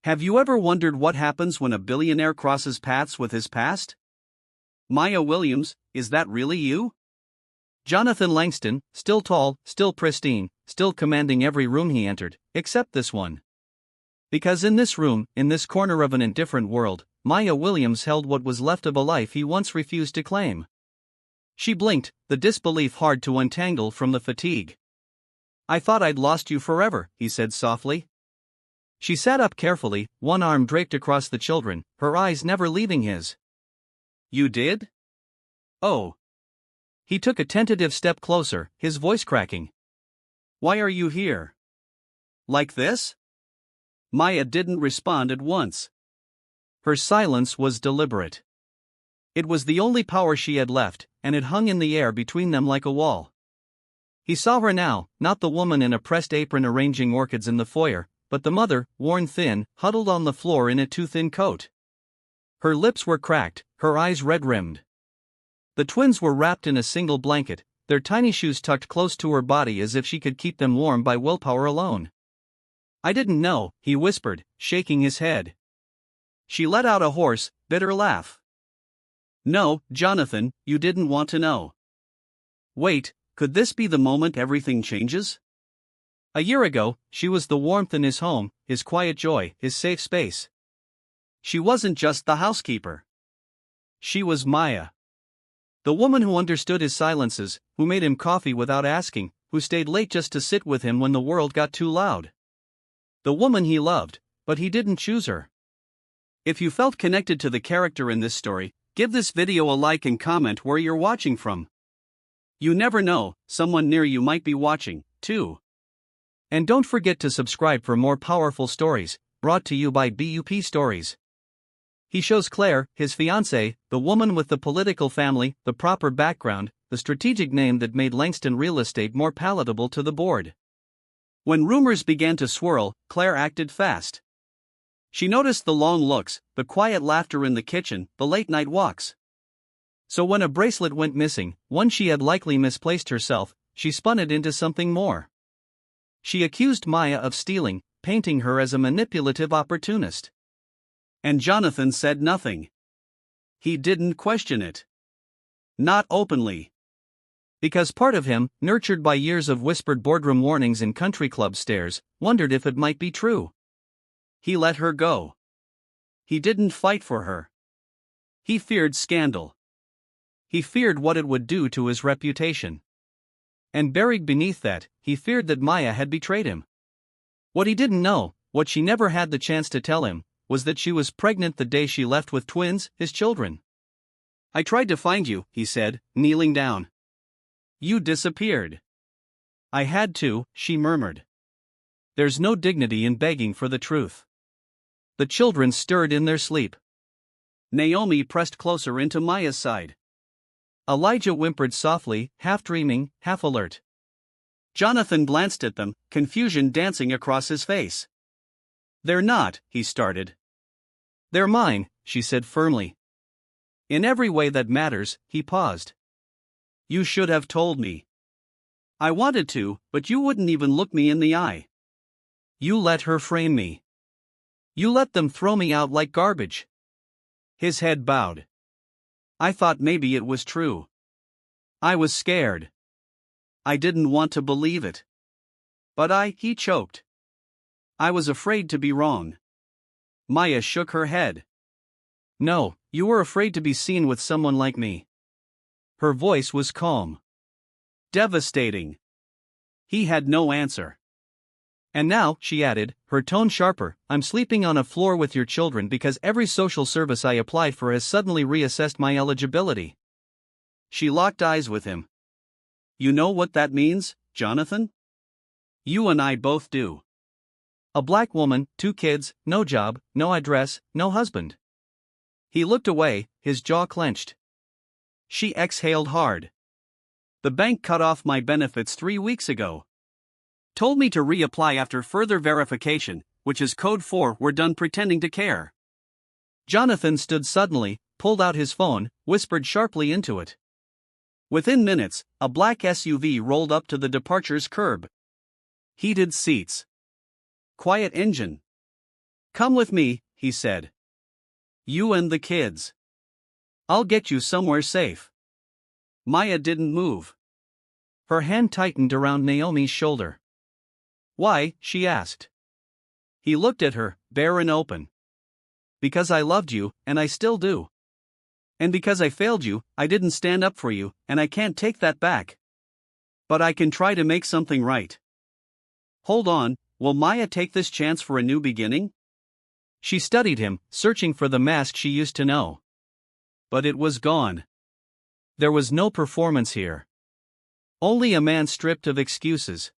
Have you ever wondered what happens when a billionaire crosses paths with his past? Maya Williams, is that really you? Jonathan Langston, still tall, still pristine, still commanding every room he entered, except this one. Because in this room, in this corner of an indifferent world, Maya Williams held what was left of a life he once refused to claim. She blinked, the disbelief hard to untangle from the fatigue. "I thought I'd lost you forever," he said softly. She sat up carefully, one arm draped across the children, her eyes never leaving his. "You did? Oh." He took a tentative step closer, his voice cracking. "Why are you here? Like this?" Maya didn't respond at once. Her silence was deliberate. It was the only power she had left, and it hung in the air between them like a wall. He saw her now, not the woman in a pressed apron arranging orchids in the foyer, but the mother, worn thin, huddled on the floor in a too-thin coat. Her lips were cracked, her eyes red-rimmed. The twins were wrapped in a single blanket, their tiny shoes tucked close to her body as if she could keep them warm by willpower alone. "I didn't know," he whispered, shaking his head. She let out a hoarse, bitter laugh. "No, Jonathan, you didn't want to know." Wait, could this be the moment everything changes? A year ago, she was the warmth in his home, his quiet joy, his safe space. She wasn't just the housekeeper. She was Maya. The woman who understood his silences, who made him coffee without asking, who stayed late just to sit with him when the world got too loud. The woman he loved, but he didn't choose her. If you felt connected to the character in this story, give this video a like and comment where you're watching from. You never know, someone near you might be watching, too. And don't forget to subscribe for more powerful stories, brought to you by BUP Stories. He shows Claire, his fiancée, the woman with the political family, the proper background, the strategic name that made Langston real estate more palatable to the board. When rumors began to swirl, Claire acted fast. She noticed the long looks, the quiet laughter in the kitchen, the late-night walks. So when a bracelet went missing, one she had likely misplaced herself, she spun it into something more. She accused Maya of stealing, painting her as a manipulative opportunist. And Jonathan said nothing. He didn't question it. Not openly. Because part of him, nurtured by years of whispered boardroom warnings in country club stares, wondered if it might be true. He let her go. He didn't fight for her. He feared scandal. He feared what it would do to his reputation. And buried beneath that, he feared that Maya had betrayed him. What he didn't know, what she never had the chance to tell him, was that she was pregnant the day she left with twins, his children. "I tried to find you," he said, kneeling down. "You disappeared." "I had to," she murmured. There's no dignity in begging for the truth. The children stirred in their sleep. Naomi pressed closer into Maya's side. Elijah whimpered softly, half dreaming, half alert. Jonathan glanced at them, confusion dancing across his face. "They're not," he started. "They're mine," she said firmly. "In every way that matters," he paused. "You should have told me. I wanted to, but you wouldn't even look me in the eye. You let her frame me. You let them throw me out like garbage." His head bowed. "I thought maybe it was true. I was scared. I didn't want to believe it. But he choked. "I was afraid to be wrong." Maya shook her head. "No, you were afraid to be seen with someone like me." Her voice was calm. Devastating. He had no answer. "And now," she added, her tone sharper, "I'm sleeping on a floor with your children because every social service I applied for has suddenly reassessed my eligibility." She locked eyes with him. "You know what that means, Jonathan? You and I both do. A black woman, 2 kids, no job, no address, no husband." He looked away, his jaw clenched. She exhaled hard. "The bank cut off my benefits 3 weeks ago. Told me to reapply after further verification, which is code for we're done pretending to care." Jonathan stood suddenly, pulled out his phone, whispered sharply into it. Within minutes, a black SUV rolled up to the departure's curb. Heated seats. Quiet engine. Come with me, he said. You and the kids. I'll get you somewhere safe. Maya didn't move. Her hand tightened around Naomi's shoulder. Why? She asked. He looked at her, bare and open. Because I loved you, and I still do. And because I failed you, I didn't stand up for you, and I can't take that back. But I can try to make something right. Hold on, will Maya take this chance for a new beginning? She studied him, searching for the mask she used to know. But it was gone. There was no performance here. Only a man stripped of excuses.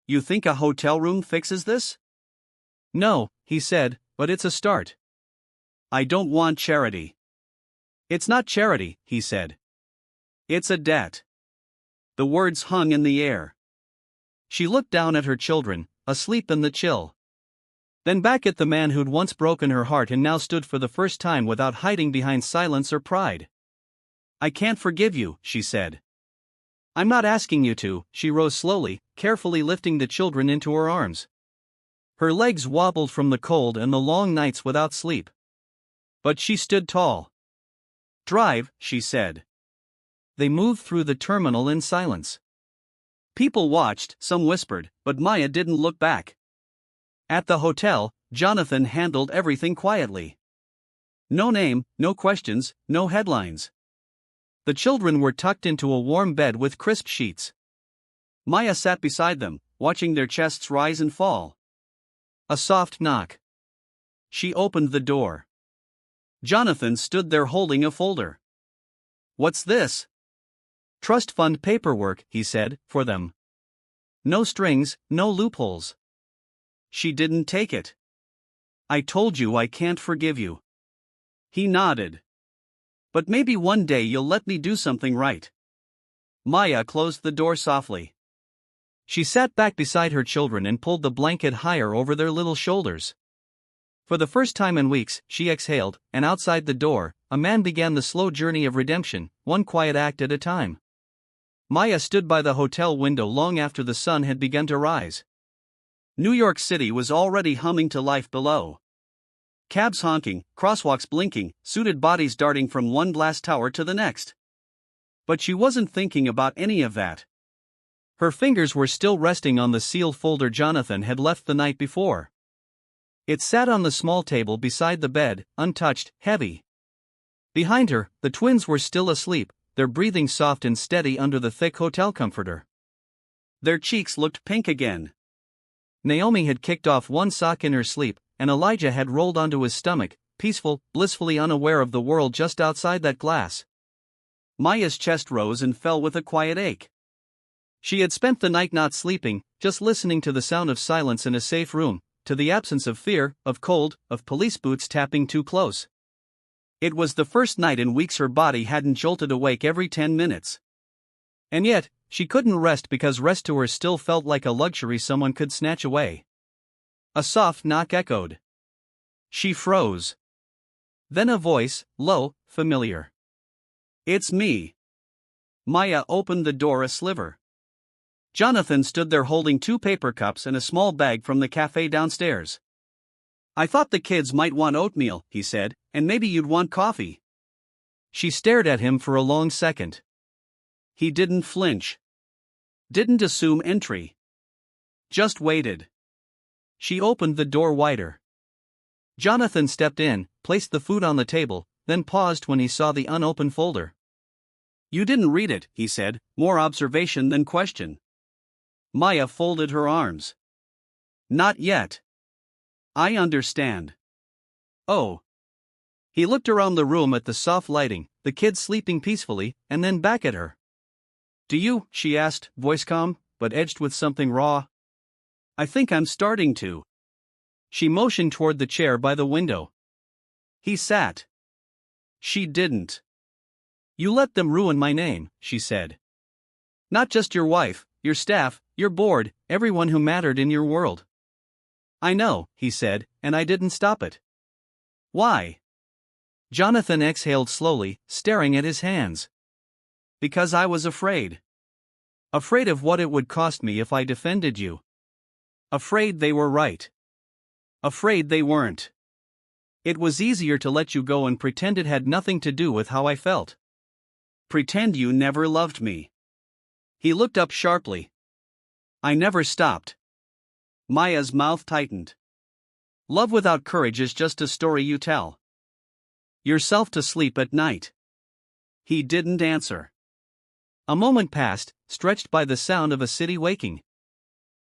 You think a hotel room fixes this? No, he said, but it's a start. I don't want charity. It's not charity, he said. It's a debt. The words hung in the air. She looked down at her children, asleep in the chill. Then back at the man who'd once broken her heart and now stood for the first time without hiding behind silence or pride. I can't forgive you, she said. I'm not asking you to. She rose slowly, carefully lifting the children into her arms. Her legs wobbled from the cold and the long nights without sleep. But she stood tall. Drive, she said. They moved through the terminal in silence. People watched, some whispered, but Maya didn't look back. At the hotel, Jonathan handled everything quietly. No name, no questions, no headlines. The children were tucked into a warm bed with crisp sheets. Maya sat beside them, watching their chests rise and fall. A soft knock. She opened the door. Jonathan stood there holding a folder. What's this? Trust fund paperwork, he said, for them. No strings, no loopholes. She didn't take it. I told you I can't forgive you. He nodded. But maybe one day you'll let me do something right. Maya closed the door softly. She sat back beside her children and pulled the blanket higher over their little shoulders. For the first time in weeks, she exhaled, and outside the door, a man began the slow journey of redemption, one quiet act at a time. Maya stood by the hotel window long after the sun had begun to rise. New York City was already humming to life below. Cabs honking, crosswalks blinking, suited bodies darting from one glass tower to the next. But she wasn't thinking about any of that. Her fingers were still resting on the sealed folder Jonathan had left the night before. It sat on the small table beside the bed, untouched, heavy. Behind her, the twins were still asleep, their breathing soft and steady under the thick hotel comforter. Their cheeks looked pink again. Naomi had kicked off one sock in her sleep, and Elijah had rolled onto his stomach, peaceful, blissfully unaware of the world just outside that glass. Maya's chest rose and fell with a quiet ache. She had spent the night not sleeping, just listening to the sound of silence in a safe room, to the absence of fear, of cold, of police boots tapping too close. It was the first night in weeks her body hadn't jolted awake every 10 minutes. And yet, she couldn't rest because rest to her still felt like a luxury someone could snatch away. A soft knock echoed. She froze. Then a voice, low, familiar. It's me. Maya opened the door a sliver. Jonathan stood there holding 2 paper cups and a small bag from the cafe downstairs. I thought the kids might want oatmeal, he said, and maybe you'd want coffee. She stared at him for a long second. He didn't flinch. Didn't assume entry. Just waited. She opened the door wider. Jonathan stepped in, placed the food on the table, then paused when he saw the unopened folder. You didn't read it, he said, more observation than question. Maya folded her arms. Not yet. I understand. Oh. He looked around the room at the soft lighting, the kids sleeping peacefully, and then back at her. Do you? She asked, voice calm, but edged with something raw. I think I'm starting to. She motioned toward the chair by the window. He sat. She didn't. You let them ruin my name, she said. Not just your wife, your staff, your board, everyone who mattered in your world. I know, he said, and I didn't stop it. Why? Jonathan exhaled slowly, staring at his hands. Because I was afraid. Afraid of what it would cost me if I defended you. Afraid they were right. Afraid they weren't. It was easier to let you go and pretend it had nothing to do with how I felt. Pretend you never loved me. He looked up sharply. I never stopped. Maya's mouth tightened. Love without courage is just a story you tell yourself to sleep at night. He didn't answer. A moment passed, stretched by the sound of a city waking.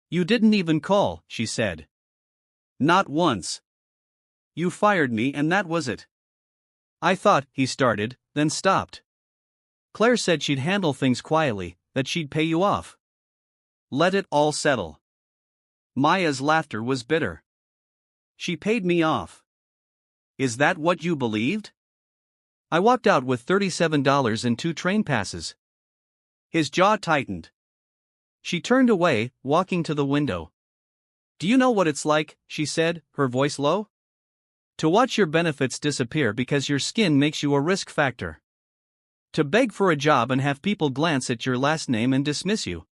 You didn't even call, she said. Not once. You fired me and that was it. I thought, he started, then stopped. Claire said she'd handle things quietly, that she'd pay you off. Let it all settle. Maya's laughter was bitter. She paid me off. Is that what you believed? I walked out with $37 and 2 train passes. His jaw tightened. She turned away, walking to the window. Do you know what it's like, she said, her voice low? To watch your benefits disappear because your skin makes you a risk factor. To beg for a job and have people glance at your last name and dismiss you.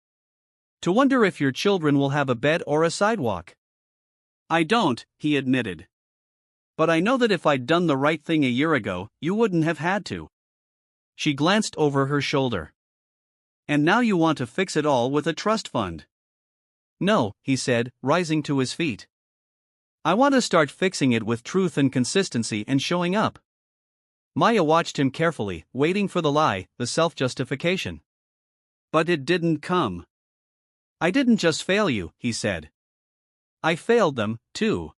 To wonder if your children will have a bed or a sidewalk. I don't, he admitted. But I know that if I'd done the right thing a year ago, you wouldn't have had to. She glanced over her shoulder. And now you want to fix it all with a trust fund. No, he said, rising to his feet. I want to start fixing it with truth and consistency and showing up. Maya watched him carefully, waiting for the lie, the self-justification. But it didn't come. I didn't just fail you, he said. I failed them, too.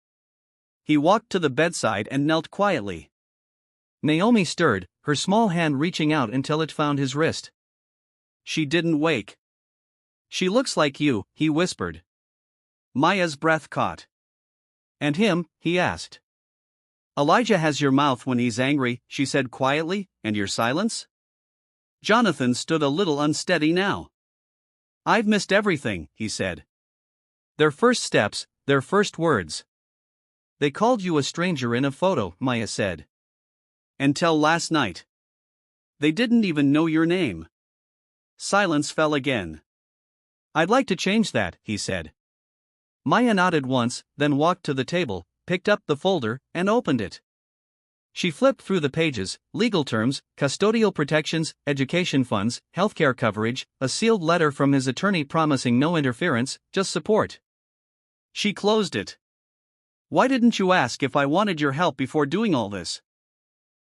He walked to the bedside and knelt quietly. Naomi stirred, her small hand reaching out until it found his wrist. She didn't wake. She looks like you, he whispered. Maya's breath caught. And him, he asked. Elijah has your mouth when he's angry, she said quietly, and your silence? Jonathan stood a little unsteady now. I've missed everything, he said. Their first steps, their first words. They called you a stranger in a photo, Maya said. Until last night. They didn't even know your name. Silence fell again. I'd like to change that, he said. Maya nodded once, then walked to the table, picked up the folder, and opened it. She flipped through the pages: legal terms, custodial protections, education funds, healthcare coverage, a sealed letter from his attorney promising no interference, just support. She closed it. Why didn't you ask if I wanted your help before doing all this?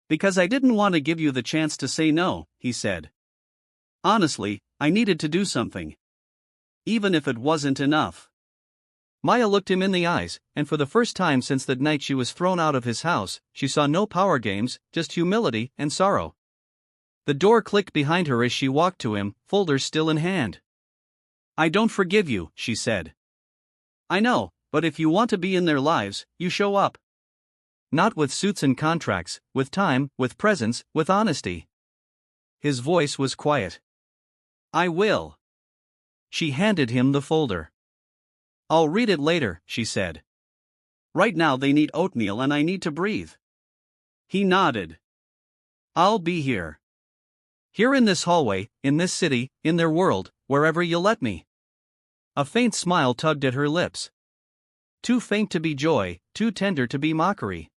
Because I didn't want to give you the chance to say no, he said. Honestly, I needed to do something. Even if it wasn't enough. Maya looked him in the eyes, and for the first time since that night she was thrown out of his house, she saw no power games, just humility and sorrow. The door clicked behind her as she walked to him, folder still in hand. I don't forgive you, she said. I know, but if you want to be in their lives, you show up. Not with suits and contracts, with time, with presence, with honesty. His voice was quiet. I will. She handed him the folder. I'll read it later, she said. Right now they need oatmeal and I need to breathe. He nodded. I'll be here. Here in this hallway, in this city, in their world, wherever you let me. A faint smile tugged at her lips. Too faint to be joy, too tender to be mockery.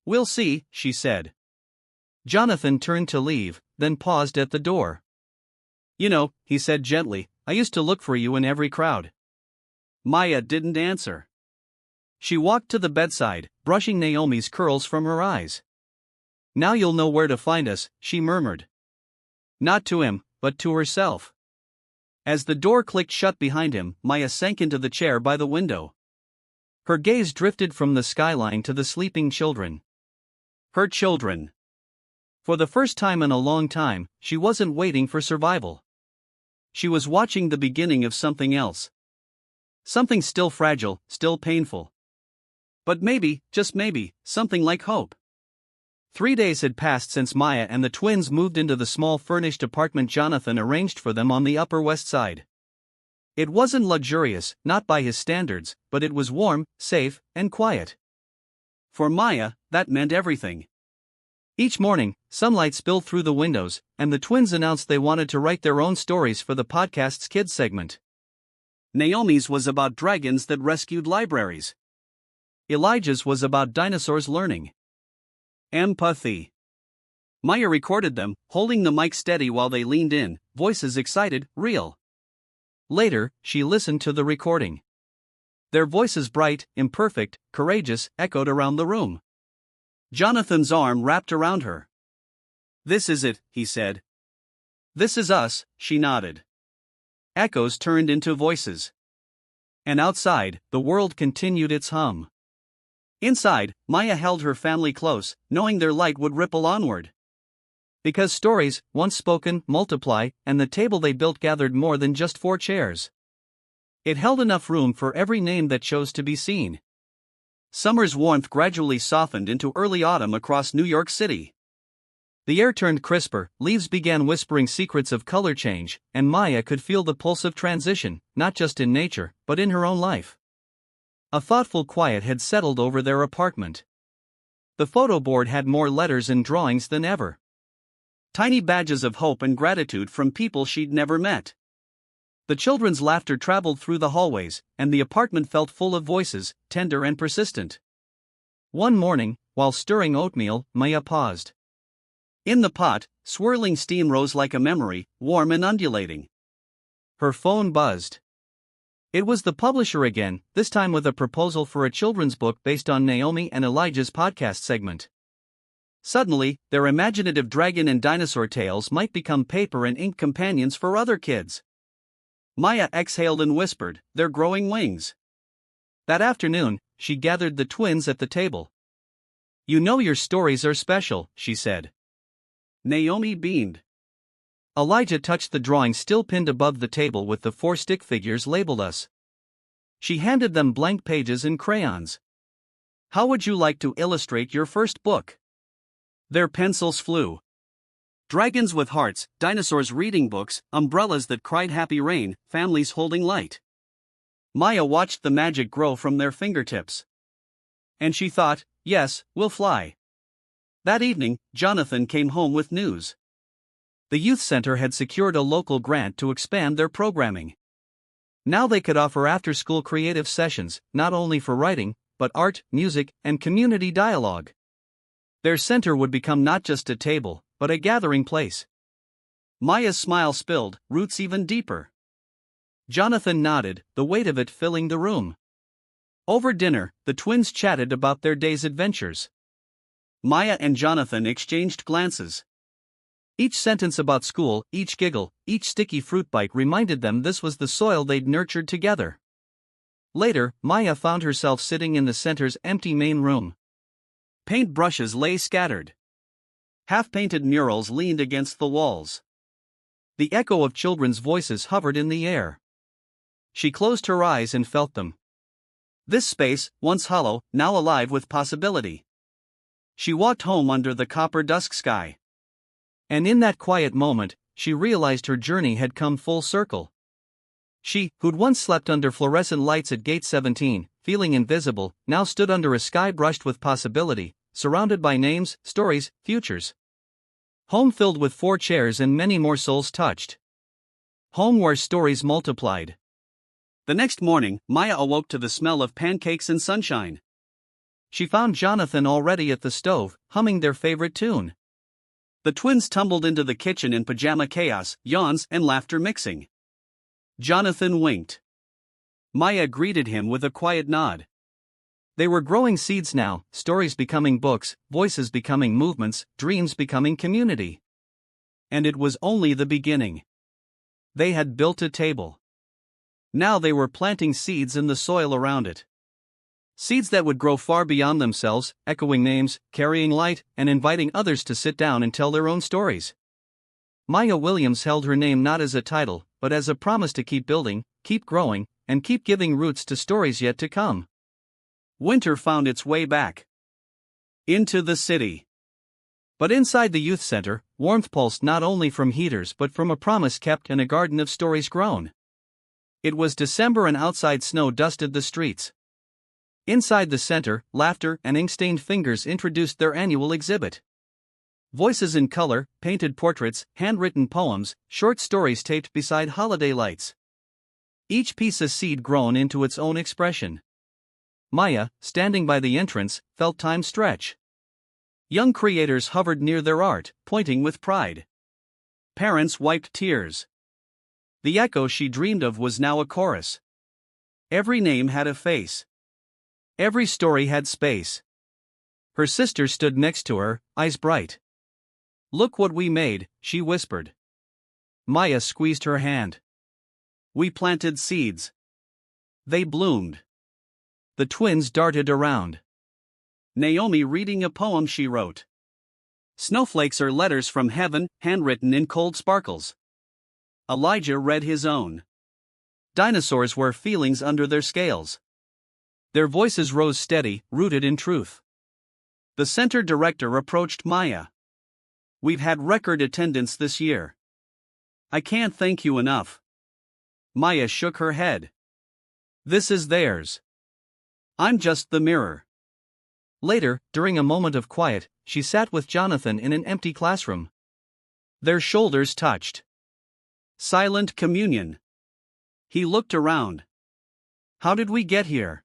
We'll see, she said. Jonathan turned to leave, then paused at the door. You know, he said gently, I used to look for you in every crowd. Maya didn't answer. She walked to the bedside, brushing Naomi's curls from her eyes. Now you'll know where to find us, she murmured. Not to him, but to herself. As the door clicked shut behind him, Maya sank into the chair by the window. Her gaze drifted from the skyline to the sleeping children. Her children. For the first time in a long time, she wasn't waiting for survival. She was watching the beginning of something else. Something still fragile, still painful. But maybe, just maybe, something like hope. 3 days had passed since Maya and the twins moved into the small furnished apartment Jonathan arranged for them on the Upper West Side. It wasn't luxurious, not by his standards, but it was warm, safe, and quiet. For Maya, that meant everything. Each morning, sunlight spilled through the windows, and the twins announced they wanted to write their own stories for the podcast's kids segment. Naomi's was about dragons that rescued libraries. Elijah's was about dinosaurs learning empathy. Maya recorded them, holding the mic steady while they leaned in, voices excited, real. Later, she listened to the recording. Their voices, bright, imperfect, courageous, echoed around the room. Jonathan's arm wrapped around her. "This is it," he said. "This is us," she nodded. Echoes turned into voices. And outside, the world continued its hum. Inside, Maya held her family close, knowing their light would ripple onward. Because stories, once spoken, multiply, and the table they built gathered more than just 4 chairs. It held enough room for every name that chose to be seen. Summer's warmth gradually softened into early autumn across New York City. The air turned crisper, leaves began whispering secrets of color change, and Maya could feel the pulse of transition, not just in nature, but in her own life. A thoughtful quiet had settled over their apartment. The photo board had more letters and drawings than ever. Tiny badges of hope and gratitude from people she'd never met. The children's laughter traveled through the hallways, and the apartment felt full of voices, tender and persistent. One morning, while stirring oatmeal, Maya paused. In the pot, swirling steam rose like a memory, warm and undulating. Her phone buzzed. It was the publisher again, this time with a proposal for a children's book based on Naomi and Elijah's podcast segment. Suddenly, their imaginative dragon and dinosaur tales might become paper and ink companions for other kids. Maya exhaled and whispered, "They're growing wings." That afternoon, she gathered the twins at the table. "You know your stories are special," she said. Naomi beamed. Elijah touched the drawing still pinned above the table with the 4 stick figures labeled us. She handed them blank pages and crayons. "How would you like to illustrate your first book?" Their pencils flew. Dragons with hearts, dinosaurs reading books, umbrellas that cried happy rain, families holding light. Maya watched the magic grow from their fingertips. And she thought, yes, we'll fly. That evening, Jonathan came home with news. The youth center had secured a local grant to expand their programming. Now they could offer after-school creative sessions, not only for writing, but art, music, and community dialogue. Their center would become not just a table, but a gathering place. Maya's smile spilled, roots even deeper. Jonathan nodded, the weight of it filling the room. Over dinner, the twins chatted about their day's adventures. Maya and Jonathan exchanged glances. Each sentence about school, each giggle, each sticky fruit bite reminded them this was the soil they'd nurtured together. Later, Maya found herself sitting in the center's empty main room. Paint brushes lay scattered. Half-painted murals leaned against the walls. The echo of children's voices hovered in the air. She closed her eyes and felt them. This space, once hollow, now alive with possibility. She walked home under the copper dusk sky. And in that quiet moment, she realized her journey had come full circle. She, who'd once slept under fluorescent lights at Gate 17, feeling invisible, now stood under a sky brushed with possibility, surrounded by names, stories, futures. Home filled with 4 chairs and many more souls touched. Home where stories multiplied. The next morning, Maya awoke to the smell of pancakes and sunshine. She found Jonathan already at the stove, humming their favorite tune. The twins tumbled into the kitchen in pajama chaos, yawns and laughter mixing. Jonathan winked. Maya greeted him with a quiet nod. They were growing seeds now, stories becoming books, voices becoming movements, dreams becoming community. And it was only the beginning. They had built a table. Now they were planting seeds in the soil around it. Seeds that would grow far beyond themselves, echoing names, carrying light, and inviting others to sit down and tell their own stories. Maya Williams held her name not as a title, but as a promise to keep building, keep growing, and keep giving roots to stories yet to come. Winter found its way back into the city. But inside the youth center, warmth pulsed not only from heaters but from a promise kept and a garden of stories grown. It was December and outside snow dusted the streets. Inside the center, laughter and ink-stained fingers introduced their annual exhibit. Voices in color, painted portraits, handwritten poems, short stories taped beside holiday lights. Each piece a seed grown into its own expression. Maya, standing by the entrance, felt time stretch. Young creators hovered near their art, pointing with pride. Parents wiped tears. The echo she dreamed of was now a chorus. Every name had a face. Every story had space. Her sister stood next to her, eyes bright. "Look what we made," she whispered. Maya squeezed her hand. "We planted seeds. They bloomed." The twins darted around. Naomi reading a poem she wrote. "Snowflakes are letters from heaven, handwritten in cold sparkles." Elijah read his own. "Dinosaurs wear feelings under their scales." Their voices rose steady, rooted in truth. The center director approached Maya. "We've had record attendance this year. I can't thank you enough." Maya shook her head. "This is theirs. I'm just the mirror." Later, during a moment of quiet, she sat with Jonathan in an empty classroom. Their shoulders touched. Silent communion. He looked around. "How did we get here?"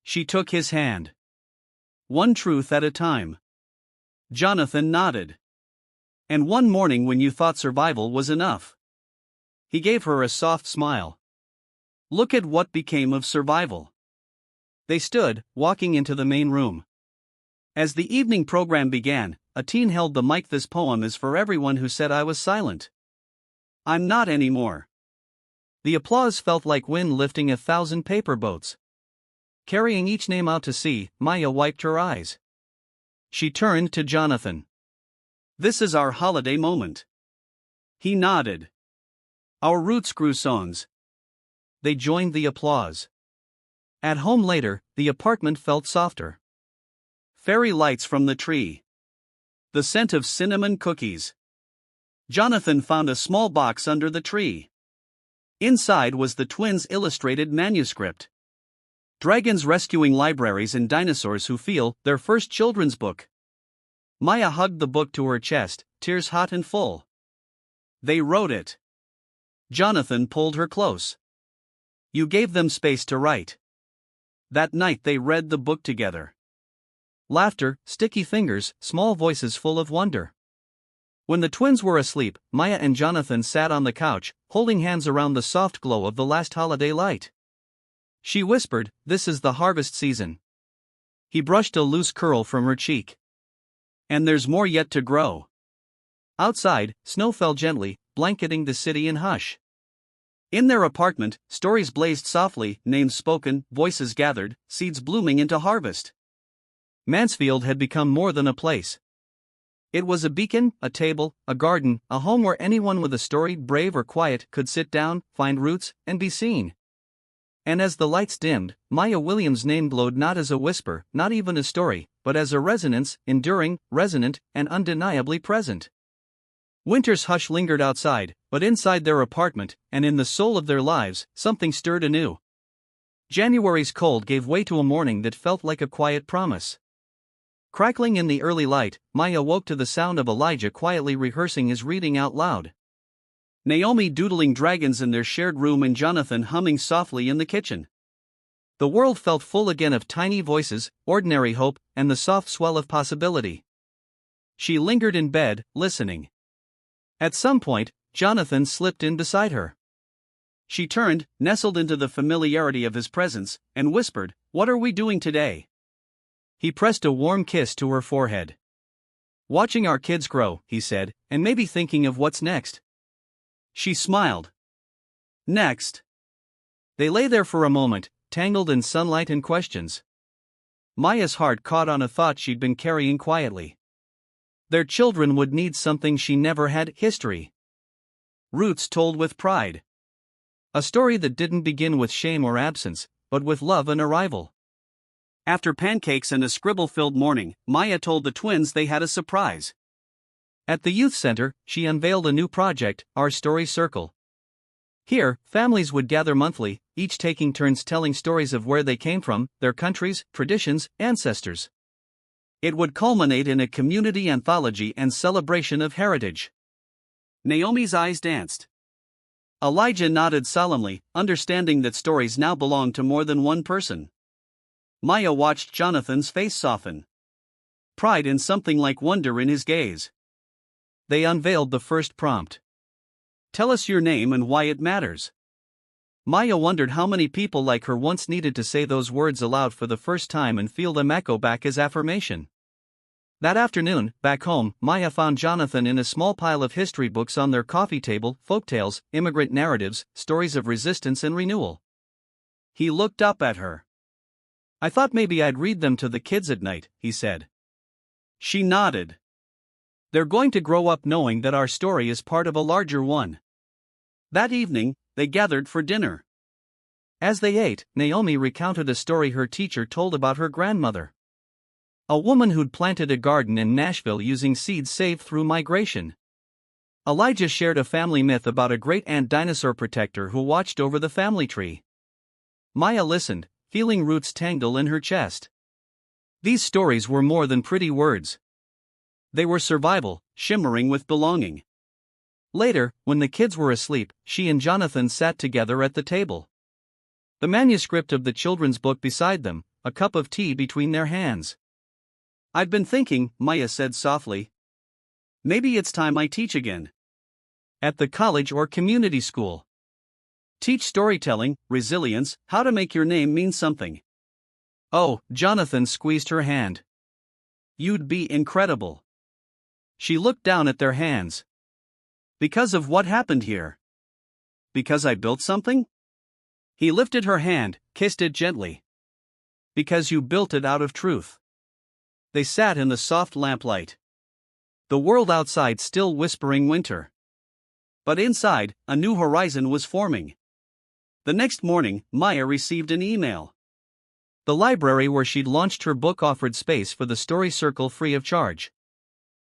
She took his hand. "One truth at a time." Jonathan nodded. "And one morning when you thought survival was enough." He gave her a soft smile. "Look at what became of survival." They stood, walking into the main room. As the evening program began, a teen held the mic. "This poem is for everyone who said I was silent. I'm not anymore." The applause felt like wind lifting 1,000 paper boats. Carrying each name out to sea, Maya wiped her eyes. She turned to Jonathan. "This is our holiday moment." He nodded. "Our roots grew songs." They joined the applause. At home later, the apartment felt softer. Fairy lights from the tree. The scent of cinnamon cookies. Jonathan found a small box under the tree. Inside was the twins' illustrated manuscript. Dragons Rescuing Libraries and Dinosaurs Who Feel, their first children's book. Maya hugged the book to her chest, tears hot and full. They wrote it. Jonathan pulled her close. "You gave them space to write." That night they read the book together. Laughter, sticky fingers, small voices full of wonder. When the twins were asleep, Maya and Jonathan sat on the couch, holding hands around the soft glow of the last holiday light. She whispered, "This is the harvest season." He brushed a loose curl from her cheek. "And there's more yet to grow." Outside, snow fell gently, blanketing the city in hush. In their apartment, stories blazed softly, names spoken, voices gathered, seeds blooming into harvest. Mansfield had become more than a place. It was a beacon, a table, a garden, a home where anyone with a story, brave or quiet, could sit down, find roots, and be seen. And as the lights dimmed, Maya Williams' name glowed not as a whisper, not even a story, but as a resonance, enduring, resonant, and undeniably present. Winter's hush lingered outside, but inside their apartment, and in the soul of their lives, something stirred anew. January's cold gave way to a morning that felt like a quiet promise. Crackling in the early light, Maya woke to the sound of Elijah quietly rehearsing his reading out loud. Naomi doodling dragons in their shared room and Jonathan humming softly in the kitchen. The world felt full again of tiny voices, ordinary hope, and the soft swell of possibility. She lingered in bed, listening. At some point, Jonathan slipped in beside her. She turned, nestled into the familiarity of his presence, and whispered, "What are we doing today?" He pressed a warm kiss to her forehead. "Watching our kids grow," he said, "and maybe thinking of what's next." She smiled. "Next?" They lay there for a moment, tangled in sunlight and questions. Maya's heart caught on a thought she'd been carrying quietly. Their children would need something she never had: history. Roots told with pride. A story that didn't begin with shame or absence, but with love and arrival. After pancakes and a scribble-filled morning, Maya told the twins they had a surprise. At the youth center, she unveiled a new project, Our Story Circle. Here, families would gather monthly, each taking turns telling stories of where they came from, their countries, traditions, ancestors. It would culminate in a community anthology and celebration of heritage. Naomi's eyes danced. Elijah nodded solemnly, understanding that stories now belonged to more than one person. Maya watched Jonathan's face soften. Pride and something like wonder in his gaze. They unveiled the first prompt. Tell us your name and why it matters. Maya wondered how many people like her once needed to say those words aloud for the first time and feel them echo back as affirmation. That afternoon, back home, Maya found Jonathan in a small pile of history books on their coffee table, folktales, immigrant narratives, stories of resistance and renewal. He looked up at her. I thought maybe I'd read them to the kids at night, he said. She nodded. They're going to grow up knowing that our story is part of a larger one. That evening, they gathered for dinner. As they ate, Naomi recounted a story her teacher told about her grandmother. A woman who'd planted a garden in Nashville using seeds saved through migration. Elijah shared a family myth about a great-aunt dinosaur protector who watched over the family tree. Maya listened, feeling roots tangle in her chest. These stories were more than pretty words. They were survival, shimmering with belonging. Later, when the kids were asleep, she and Jonathan sat together at the table. The manuscript of the children's book beside them, a cup of tea between their hands. I've been thinking, Maya said softly. Maybe it's time I teach again. At the college or community school. Teach storytelling, resilience, how to make your name mean something. Oh, Jonathan squeezed her hand. You'd be incredible. She looked down at their hands. Because of what happened here. Because I built something? He lifted her hand, kissed it gently. Because you built it out of truth. They sat in the soft lamplight. The world outside still whispering winter. But inside, a new horizon was forming. The next morning, Maya received an email. The library where she'd launched her book offered space for the story circle free of charge.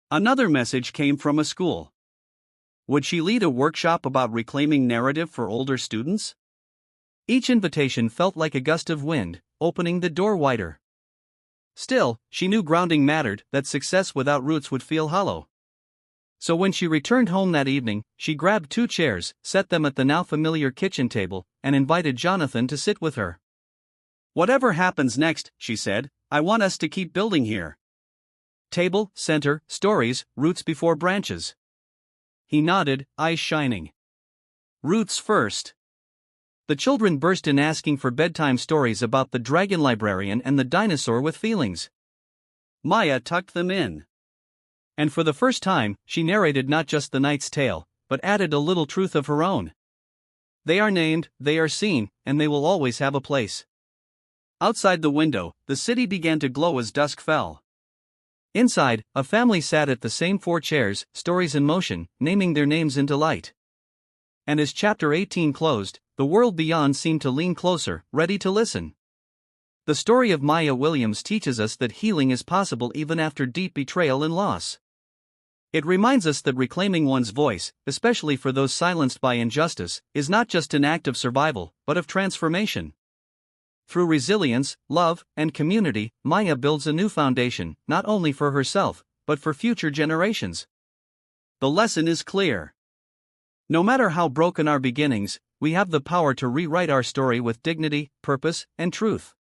Another message came from a school. Would she lead a workshop about reclaiming narrative for older students? Each invitation felt like a gust of wind, opening the door wider. Still, she knew grounding mattered, that success without roots would feel hollow. So when she returned home that evening, she grabbed 2 chairs, set them at the now familiar kitchen table, and invited Jonathan to sit with her. Whatever happens next, she said, I want us to keep building here. Table, center, stories, roots before branches. He nodded, eyes shining. Roots first. The children burst in asking for bedtime stories about the dragon librarian and the dinosaur with feelings. Maya tucked them in. And for the first time, she narrated not just the knight's tale, but added a little truth of her own. They are named, they are seen, and they will always have a place. Outside the window, the city began to glow as dusk fell. Inside, a family sat at the same 4 chairs, stories in motion, naming their names into light. And as chapter 18 closed, the world beyond seemed to lean closer, ready to listen. The story of Maya Williams teaches us that healing is possible even after deep betrayal and loss. It reminds us that reclaiming one's voice, especially for those silenced by injustice, is not just an act of survival, but of transformation. Through resilience, love, and community, Maya builds a new foundation, not only for herself, but for future generations. The lesson is clear. No matter how broken our beginnings, we have the power to rewrite our story with dignity, purpose, and truth.